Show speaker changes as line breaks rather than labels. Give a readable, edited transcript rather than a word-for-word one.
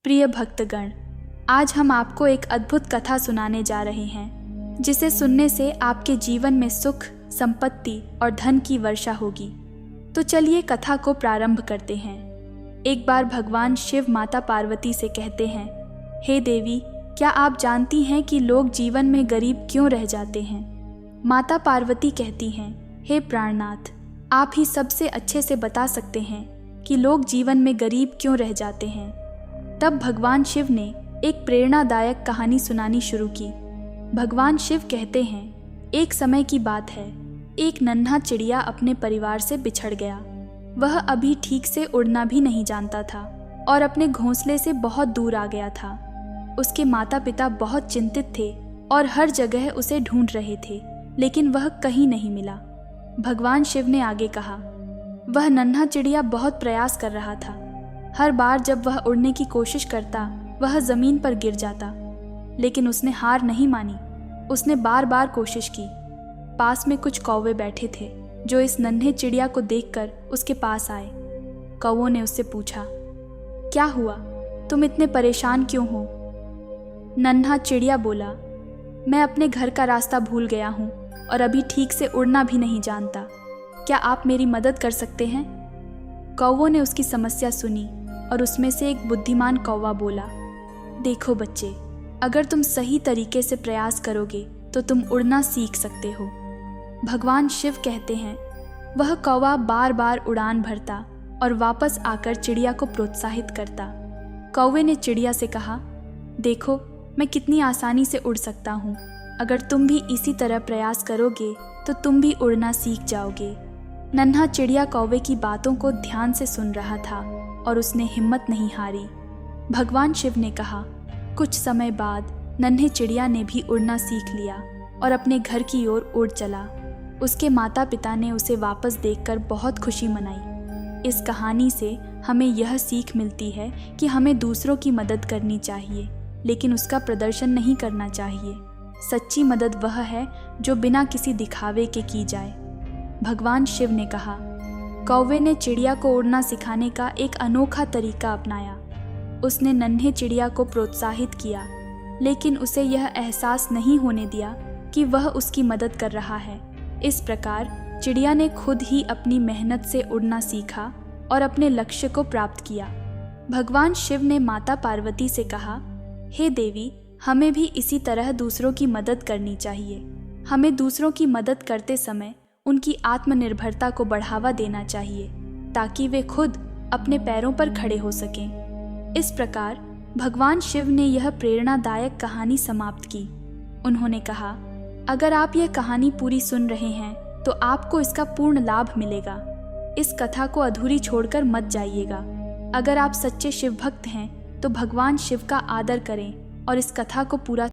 प्रिय भक्तगण, आज हम आपको एक अद्भुत कथा सुनाने जा रहे हैं जिसे सुनने से आपके जीवन में सुख, संपत्ति और धन की वर्षा होगी। तो चलिए कथा को प्रारंभ करते हैं। एक बार भगवान शिव माता पार्वती से कहते हैं, हे देवी, क्या आप जानती हैं कि लोग जीवन में गरीब क्यों रह जाते हैं? माता पार्वती कहती हैं, हे प्राणनाथ, आप ही सबसे अच्छे से बता सकते हैं कि लोग जीवन में गरीब क्यों रह जाते हैं। तब भगवान शिव ने एक प्रेरणादायक कहानी सुनानी शुरू की। भगवान शिव कहते हैं, एक समय की बात है, एक नन्हा चिड़िया अपने परिवार से बिछड़ गया। वह अभी ठीक से उड़ना भी नहीं जानता था और अपने घोंसले से बहुत दूर आ गया था। उसके माता पिता बहुत चिंतित थे और हर जगह उसे ढूंढ रहे थे, लेकिन वह कहीं नहीं मिला। भगवान शिव ने आगे कहा, वह नन्हा चिड़िया बहुत प्रयास कर रहा था। हर बार जब वह उड़ने की कोशिश करता, वह जमीन पर गिर जाता, लेकिन उसने हार नहीं मानी। उसने बार बार कोशिश की। पास में कुछ कौवे बैठे थे जो इस नन्हे चिड़िया को देखकर उसके पास आए। कौवों ने उससे पूछा, क्या हुआ, तुम इतने परेशान क्यों हो? नन्हा चिड़िया बोला, मैं अपने घर का रास्ता भूल गया हूँ और अभी ठीक से उड़ना भी नहीं जानता। क्या आप मेरी मदद कर सकते हैं? कौवों ने उसकी समस्या सुनी और उसमें से एक बुद्धिमान कौवा बोला, देखो बच्चे, अगर तुम सही तरीके से प्रयास करोगे तो तुम उड़ना सीख सकते हो। भगवान शिव कहते हैं, वह कौवा बार बार उड़ान भरता और वापस आकर चिड़िया को प्रोत्साहित करता। कौवे ने चिड़िया से कहा, देखो, मैं कितनी आसानी से उड़ सकता हूँ। अगर तुम भी इसी तरह प्रयास करोगे तो तुम भी उड़ना सीख जाओगे। नन्हा चिड़िया कौवे की बातों को ध्यान से सुन रहा था और उसने हिम्मत नहीं हारी। भगवान शिव ने कहा, कुछ समय बाद नन्हे चिड़िया ने भी उड़ना सीख लिया और अपने घर की ओर उड़ चला। उसके माता पिता ने उसे वापस देखकर बहुत खुशी मनाई। इस कहानी से हमें यह सीख मिलती है कि हमें दूसरों की मदद करनी चाहिए, लेकिन उसका प्रदर्शन नहीं करना चाहिए। सच्ची मदद वह है जो बिना किसी दिखावे के की जाए। भगवान शिव ने कहा, कौवे ने चिड़िया को उड़ना सिखाने का एक अनोखा तरीका अपनाया। उसने नन्हे चिड़िया को प्रोत्साहित किया, लेकिन उसे यह एहसास नहीं होने दिया कि वह उसकी मदद कर रहा है। इस प्रकार चिड़िया ने खुद ही अपनी मेहनत से उड़ना सीखा और अपने लक्ष्य को प्राप्त किया। भगवान शिव ने माता पार्वती से कहा, हे देवी, हमें भी इसी तरह दूसरों की मदद करनी चाहिए। हमें दूसरों की मदद करते समय उनकी आत्मनिर्भरता को बढ़ावा देना चाहिए ताकि वे खुद अपने पैरों पर खड़े हो सकें। इस प्रकार भगवान शिव ने यह प्रेरणादायक कहानी समाप्त की। उन्होंने कहा, अगर आप यह कहानी पूरी सुन रहे हैं तो आपको इसका पूर्ण लाभ मिलेगा। इस कथा को अधूरी छोड़कर मत जाइएगा। अगर आप सच्चे शिव भक्त हैं तो भगवान शिव का आदर करें और इस कथा को पूरा